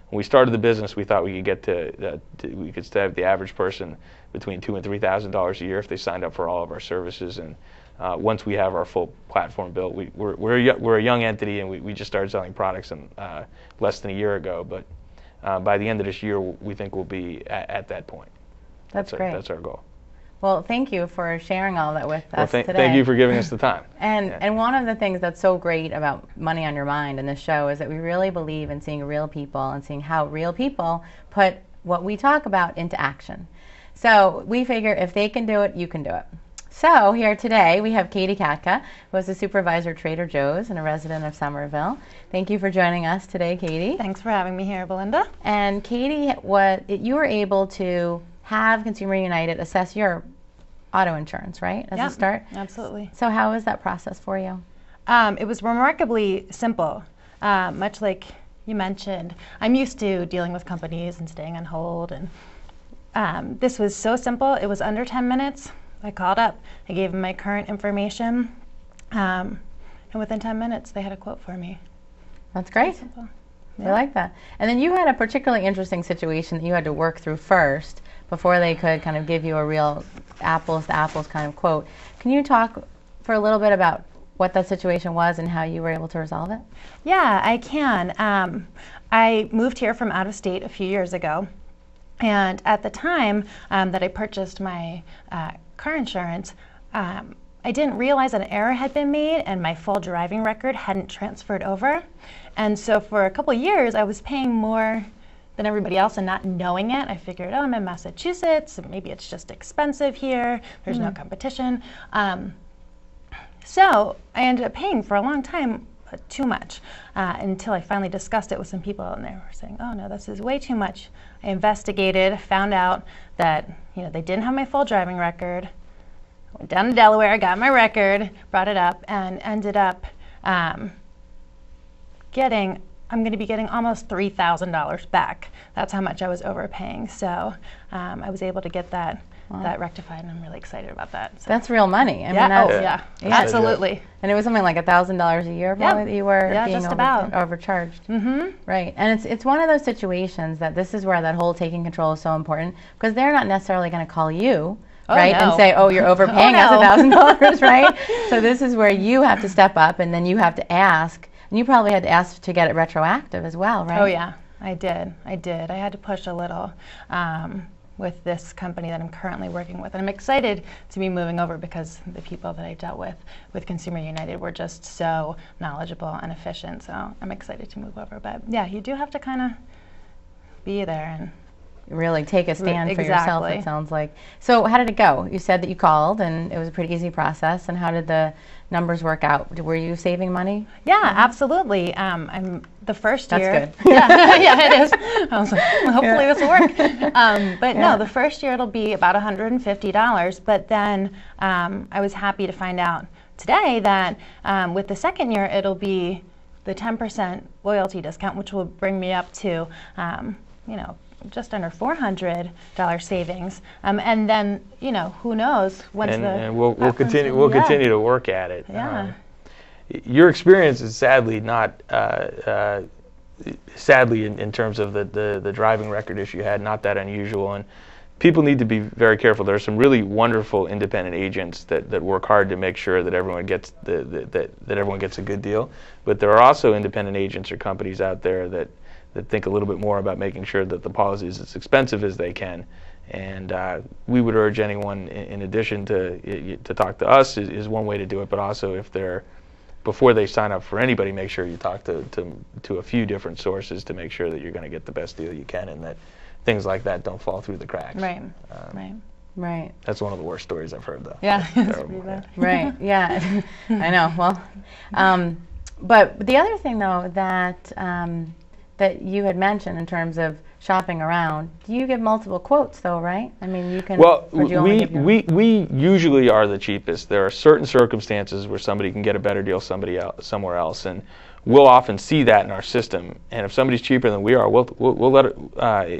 when we started the business, we thought we could get we could save the average person between $2,000 and $3,000 a year if they signed up for all of our services. And once we have our full platform built, we're a young entity, and we just started selling products less than a year ago. But by the end of this year, we think we'll be at that point. That's great. That's our goal. Well, thank you for sharing all that with us today. Thank you for giving us the time. And one of the things that's so great about Money on Your Mind and this show is that we really believe in seeing real people and seeing how real people put what we talk about into action. So we figure if they can do it, you can do it. So here today we have Katie Katka, who is a supervisor at Trader Joe's and a resident of Somerville. Thank you for joining us today, Katie. Thanks for having me here, Belinda. And Katie, you were able to have Consumer United assess your auto insurance, right, as a start? Absolutely. So how was that process for you? It was remarkably simple. Much like you mentioned, I'm used to dealing with companies and staying on hold, and this was so simple. It was under 10 minutes. I called up, I gave them my current information, and within 10 minutes they had a quote for me. That's great. I like that. And then you had a particularly interesting situation that you had to work through first before they could kind of give you a real apples to apples kind of quote. Can you talk for a little bit about what that situation was and how you were able to resolve it? Yeah, I can. I moved here from out of state a few years ago, and at the time that I purchased my car insurance, I didn't realize an error had been made and my full driving record hadn't transferred over. And so for a couple of years I was paying more than everybody else and not knowing it. I figured, oh, I'm in Massachusetts, maybe it's just expensive here, there's no competition. So I ended up paying for a long time too much until I finally discussed it with some people, and they were saying, oh no, this is way too much. I investigated, found out that they didn't have my full driving record. Went down to Delaware, got my record, brought it up, and ended up I'm going to be getting almost $3,000 back. That's how much I was overpaying. So I was able to get that rectified, and I'm really excited about that. So. That's real money. I mean, yeah, absolutely. And it was something like $1,000 a year probably that you were being overcharged. Mm-hmm. Right. And it's one of those situations that this is where that whole taking control is so important, because they're not necessarily going to call you. And say, oh, you're overpaying us $1,000, right? So this is where you have to step up, and then you have to ask. And you probably had to ask to get it retroactive as well, right? Oh yeah, I did. I had to push a little with this company that I'm currently working with. And I'm excited to be moving over because the people that I dealt with Consumer United were just so knowledgeable and efficient. So I'm excited to move over. But yeah, you do have to kind of be there and really take a stand for yourself, it sounds like. So how did it go? You said that you called and it was a pretty easy process, and how did the numbers work out? Were you saving money? Yeah, absolutely. I'm the first year. That's good. Yeah, it is. I was like, well, hopefully this will work. But no, the first year it'll be about $150, but then I was happy to find out today that with the second year it'll be the 10% loyalty discount, which will bring me up to just under $400 savings, and then who knows once and we'll continue to work at it. Yeah. Your experience is sadly not in terms of the driving record issue you had, not that unusual, and people need to be very careful. There are some really wonderful independent agents that work hard to make sure that everyone gets that everyone gets a good deal, but there are also independent agents or companies out there that think a little bit more about making sure that the policy is as expensive as they can. And we would urge anyone, in addition to talk to us is one way to do it, but also if before they sign up for anybody, make sure you talk to a few different sources to make sure that you're going to get the best deal you can, and that things like that don't fall through the cracks. Right. That's one of the worst stories I've heard, though. Yeah. Right. Yeah. I know. Well, but the other thing, though, that you had mentioned in terms of shopping around, you give multiple quotes, though, right? I mean, you can. Well, we usually are the cheapest. There are certain circumstances where somebody can get a better deal somewhere else, and we'll often see that in our system. And if somebody's cheaper than we are, we'll let it.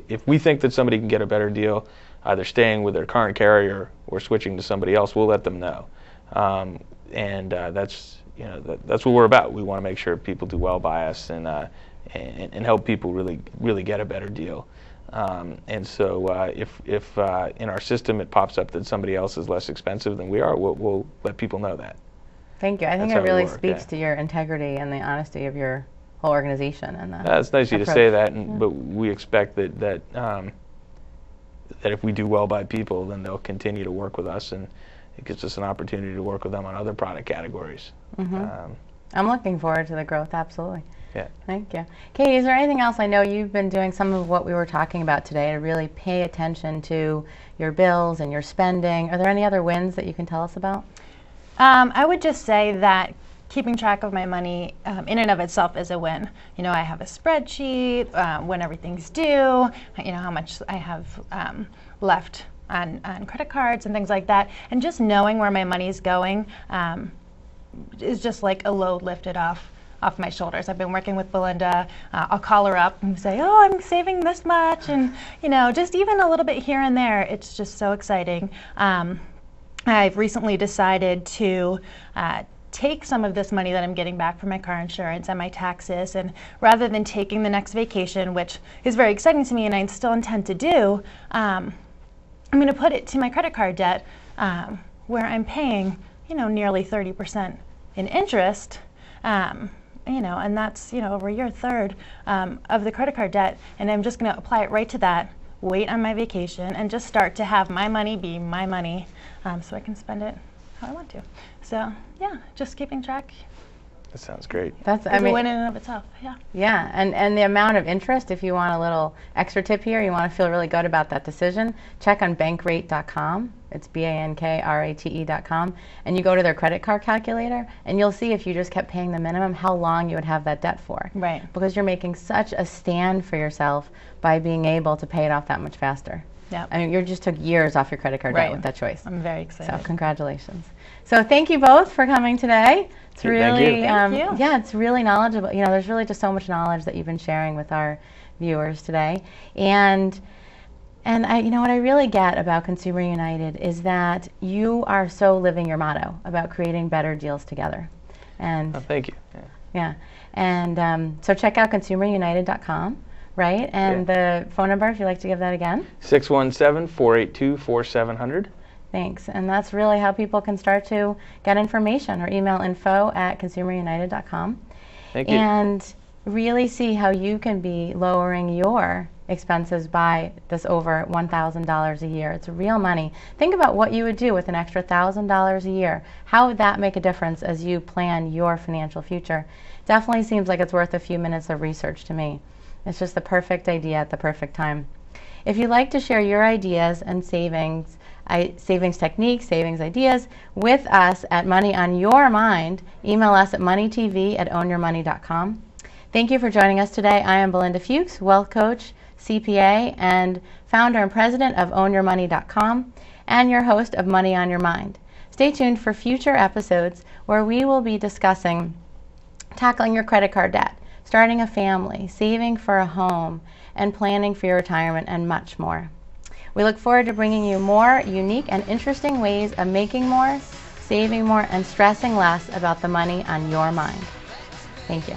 If we think that somebody can get a better deal, either staying with their current carrier or switching to somebody else, we'll let them know. And that's what we're about. We want to make sure people do well by us, and and help people really get a better deal. And so if in our system it pops up that somebody else is less expensive than we are, we'll let people know that. Thank you. I think That's it how we really work, speaks yeah. to your integrity and the honesty of your whole organization. And It's nice of you to approach. say that, but we expect that if we do well by people, then they'll continue to work with us, and it gives us an opportunity to work with them on other product categories. I'm looking forward to the growth, absolutely. Yeah. Thank you. Katie, is there anything else? I know you've been doing some of what we were talking about today to really pay attention to your bills and your spending. Are there any other wins that you can tell us about? I would just say that keeping track of my money in and of itself is a win. You know, I have a spreadsheet when everything's due, you know, how much I have left on credit cards and things like that. And just knowing where my money's going is just like a load lifted off my shoulders. I've been working with Belinda. I'll call her up and say, oh, I'm saving this much. And, you know, just even a little bit here and there, it's just so exciting. I've recently decided to take some of this money that I'm getting back from my car insurance and my taxes, and rather than taking the next vacation, which is very exciting to me and I still intend to do, I'm going to put it to my credit card debt, where I'm paying, you know, nearly 30% in interest, you know, and that's, you know, over a third of the credit card debt, and I'm just going to apply it right to that, wait on my vacation, and just start to have my money be my money, so I can spend it how I want to. So yeah, just keeping track. That sounds great. That's, It's a win in and of itself. Yeah. Yeah, and the amount of interest, if you want a little extra tip here, you want to feel really good about that decision, check on bankrate.com. It's bankrate.com, and you go to their credit card calculator, and you'll see if you just kept paying the minimum, how long you would have that debt for. Right. Because you're making such a stand for yourself by being able to pay it off that much faster. Yeah. I mean, you just took years off your credit card debt with that choice. I'm very excited. So congratulations. So thank you both for coming today. It's Thank really, you. Thank you. yeah, it's really knowledgeable. You know, there's really just so much knowledge that you've been sharing with our viewers today. And I, you know, what I really get about Consumer United is that you are so living your motto about creating better deals together. And Thank you. yeah, and so check out consumerunited.com, right? And the phone number, if you'd like to give that again. 617-482-4700. Thanks. And that's really how people can start to get information, or email info@consumerunited.com. Thank you. And really see how you can be lowering your expenses by this over $1,000 a year. It's real money. Think about what you would do with an extra $1,000 a year. How would that make a difference as you plan your financial future? Definitely seems like it's worth a few minutes of research to me. It's just the perfect idea at the perfect time. If you'd like to share your ideas and savings techniques, savings ideas with us at Money on Your Mind, email us at moneytv@ownyourmoney.com. Thank you for joining us today. I am Belinda Fuchs, wealth coach, CPA, and founder and president of ownyourmoney.com, and your host of Money on Your Mind. Stay tuned for future episodes where we will be discussing tackling your credit card debt, starting a family, saving for a home, and planning for your retirement, and much more. We look forward to bringing you more unique and interesting ways of making more, saving more, and stressing less about the money on your mind. Thank you.